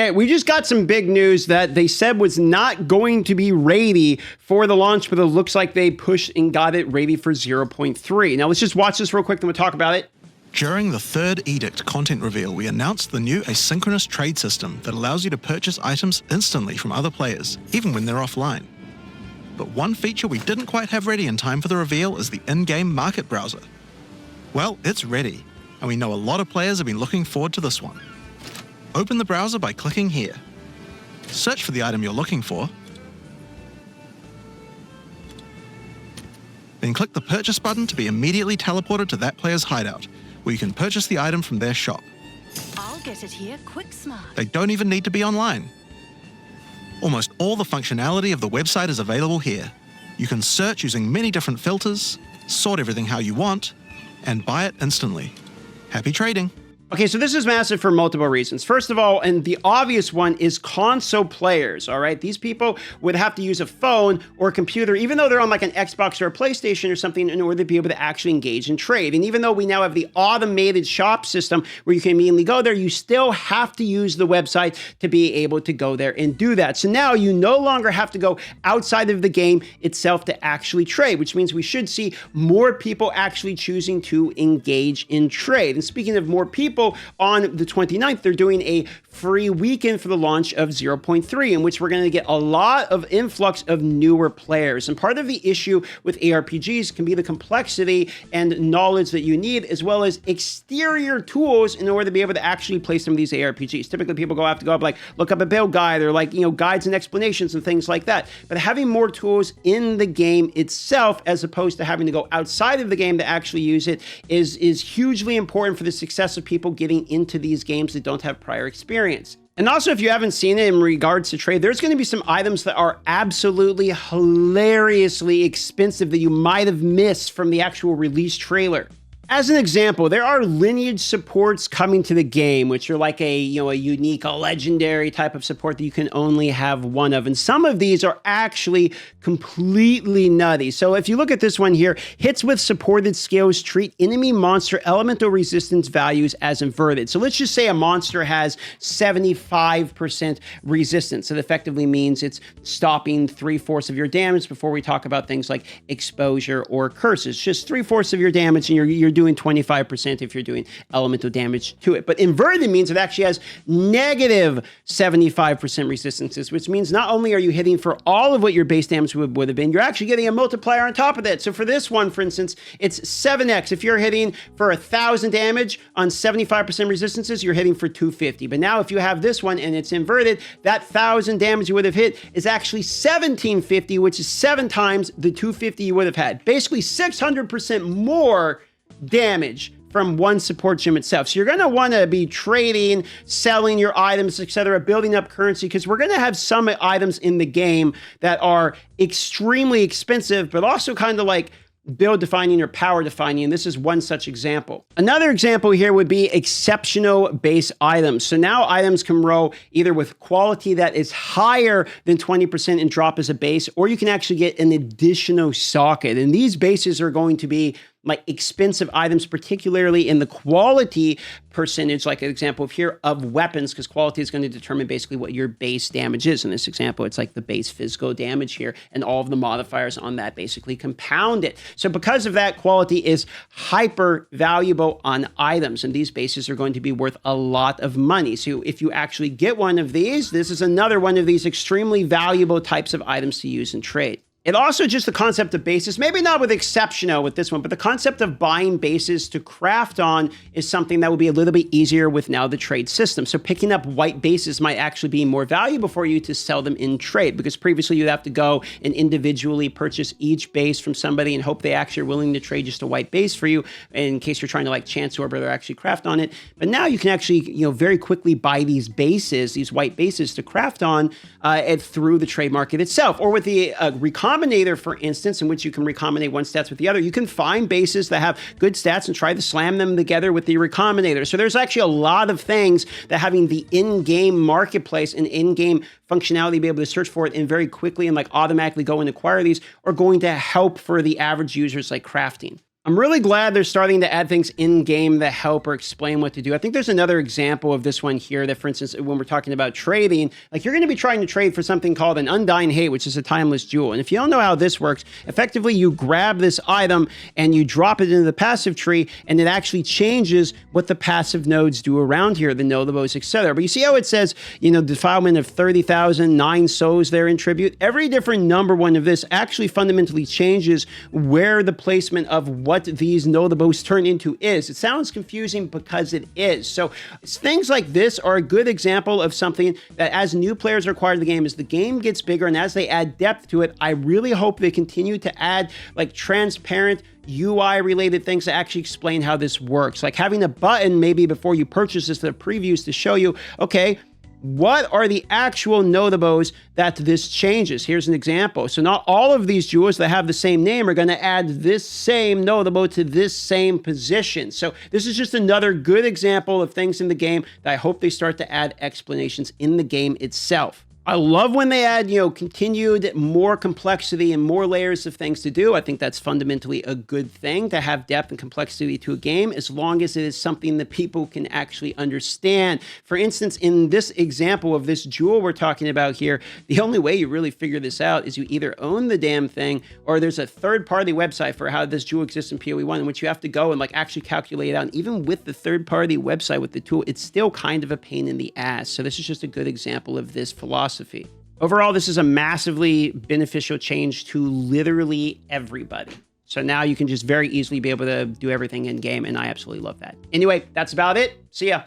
Okay, we just got some big news that they said was not going to be ready for the launch, but it looks like they pushed and got it ready for 0.3. Now let's just watch this real quick, then we'll talk about it. During the third Edict content reveal, we announced the new asynchronous trade system that allows you to purchase items instantly from other players, even when they're offline. But one feature we didn't quite have ready in time for the reveal is the in-game market browser. Well, it's ready, and we know a lot of players have been looking forward to this one. Open the browser by clicking here. Search for the item you're looking for. Then click the purchase button to be immediately teleported to that player's hideout, where you can purchase the item from their shop. I'll get it here quick smart. They don't even need to be online. Almost all the functionality of the website is available here. You can search using many different filters, sort everything how you want, and buy it instantly. Happy trading! Okay, so this is massive for multiple reasons. First of all, and the obvious one is console players, all right? These people would have to use a phone or a computer, even though they're on like an Xbox or a PlayStation or something, in order to be able to actually engage in trade. And even though we now have the automated shop system where you can immediately go there, you still have to use the website to be able to go there and do that. So now you no longer have to go outside of the game itself to actually trade, which means we should see more people actually choosing to engage in trade. And speaking of more people, on the 29th, they're doing a free weekend for the launch of 0.3, in which we're going to get a lot of influx of newer players. And part of the issue with ARPGs can be the complexity and knowledge that you need, as well as exterior tools in order to be able to actually play some of these ARPGs. Typically, people have to go up, like, look up a build guide, or like, guides and explanations and things like that. But having more tools in the game itself, as opposed to having to go outside of the game to actually use it, is hugely important for the success of people getting into these games that don't have prior experience. And also, if you haven't seen it in regards to trade, there's going to be some items that are absolutely hilariously expensive that you might have missed from the actual release trailer. As an example, there are lineage supports coming to the game, which are like a unique, a legendary type of support that you can only have one of. And some of these are actually completely nutty. So if you look at this one here, hits with supported skills treat enemy monster elemental resistance values as inverted. So let's just say a monster has 75% resistance. It effectively means it's stopping 3/4 of your damage before we talk about things like exposure or curses. Just 3/4 of your damage, and you're doing 25% if you're doing elemental damage to it. But inverted means it actually has negative 75% resistances, which means not only are you hitting for all of what your base damage would have been, you're actually getting a multiplier on top of that. So for this one, for instance, it's 7x. If you're hitting for 1,000 damage on 75% resistances, you're hitting for 250. But now if you have this one and it's inverted, that 1,000 damage you would have hit is actually 1,750, which is 7 times the 250 you would have had. Basically 600% more damage from one support gem itself. So you're going to want to be trading, selling your items, etc., building up currency, because we're going to have some items in the game that are extremely expensive, but also kind of like build defining or power defining, and this is one such example. Another example here would be exceptional base items. So now items can roll either with quality that is higher than 20% and drop as a base, or you can actually get an additional socket. And these bases are going to be like expensive items, particularly in the quality percentage, like an example of here, of weapons, because quality is going to determine basically what your base damage is. In this example, it's like the base physical damage here, and all of the modifiers on that basically compound it. So because of that, quality is hyper valuable on items, and these bases are going to be worth a lot of money. So if you actually get one of these, this is another one of these extremely valuable types of items to use in trade. It also just the concept of bases, maybe not with exceptional with this one, but the concept of buying bases to craft on is something that will be a little bit easier with now the trade system. So picking up white bases might actually be more valuable for you to sell them in trade, because previously you'd have to go and individually purchase each base from somebody and hope they actually are willing to trade just a white base for you in case you're trying to like chance orb or actually craft on it. But now you can actually, very quickly buy these bases, these white bases to craft on through the trade market itself, or with the recombinator, for instance, in which you can recombinate one stats with the other. You can find bases that have good stats and try to slam them together with the recombinator. So there's actually a lot of things that having the in-game marketplace and in-game functionality to be able to search for it and very quickly and like automatically go and acquire these are going to help for the average users like crafting. I'm really glad they're starting to add things in-game that help or explain what to do. I think there's another example of this one here that, for instance, when we're talking about trading, like you're going to be trying to trade for something called an Undying Hate, which is a timeless jewel. And if you don't know how this works, effectively you grab this item and you drop it into the passive tree, and it actually changes what the passive nodes do around here, the notables, etc. But you see how it says, you know, defilement of 30,000, 9 souls there in tribute? Every different number one of this actually fundamentally changes where the placement of what these notables turn into is. It sounds confusing because it is. So things like this are a good example of something that as new players are acquired the game, as the game gets bigger and as they add depth to it, I really hope they continue to add like transparent UI related things to actually explain how this works. Like having a button maybe before you purchase this, the previews to show you, okay, what are the actual notables that this changes? Here's an example. So not all of these jewels that have the same name are going to add this same notable to this same position. So this is just another good example of things in the game that I hope they start to add explanations in the game itself. I love when they add, continued more complexity and more layers of things to do. I think that's fundamentally a good thing to have depth and complexity to a game, as long as it is something that people can actually understand. For instance, in this example of this jewel we're talking about here, the only way you really figure this out is you either own the damn thing or there's a third-party website for how this jewel exists in PoE 1 in which you have to go and like actually calculate it out. And even with the third-party website with the tool, it's still kind of a pain in the ass. So this is just a good example of this philosophy. Overall, this is a massively beneficial change to literally everybody. So now you can just very easily be able to do everything in game, and I absolutely love that. Anyway, that's about it. See ya.